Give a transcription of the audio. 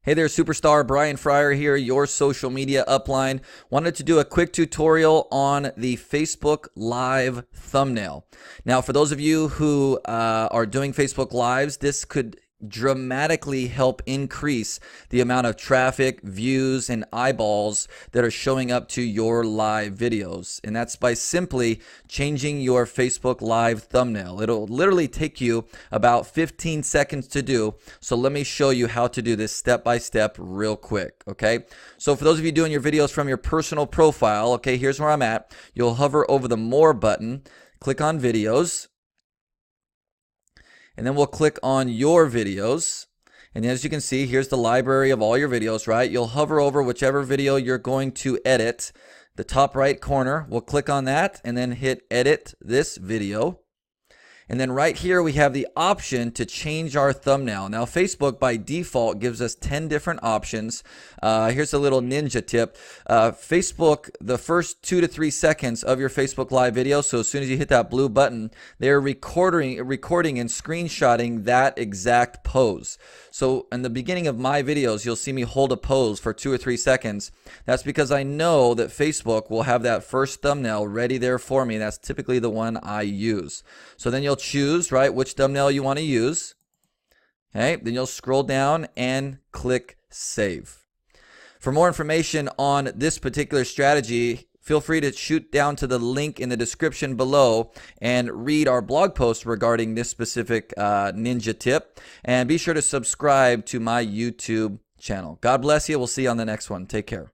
Hey there, superstar. Brian Fryer here, your social media upline. Wanted to do a quick tutorial on the Facebook Live thumbnail. Now, for those of you who are doing Facebook Lives, this could dramatically help increase the amount of traffic, views, and eyeballs that are showing up to your live videos. And that's by simply changing your Facebook Live thumbnail. It'll literally take you about 15 seconds to do. So let me show you how to do this step by step real quick, okay? So for those of you doing your videos from your personal profile, okay, here's where I'm at. You'll hover over the More button, click on Videos, and then we'll click on Your Videos. And as you can see, here's the library of all your videos, right? You'll hover over whichever video you're going to edit. The top right corner, we'll click on that and then hit Edit This Video. And then right here, we have the option to change our thumbnail. Now, Facebook by default gives us 10 different options. Here's a little ninja tip. Facebook, the first 2 to 3 seconds of your Facebook Live video, so as soon as you hit that blue button, they're recording and screenshotting that exact pose. So in the beginning of my videos, you'll see me hold a pose for 2 or 3 seconds. That's because I know that Facebook will have that first thumbnail ready there for me. That's typically the one I use. So then you'll choose, right, which thumbnail you want to use. Okay, then you'll scroll down and click Save. For more information on this particular strategy, feel free to shoot down to the link in the description below and read our blog post regarding this specific ninja tip. And be sure to subscribe to my YouTube channel. God bless you. We'll see you on the next one. Take care.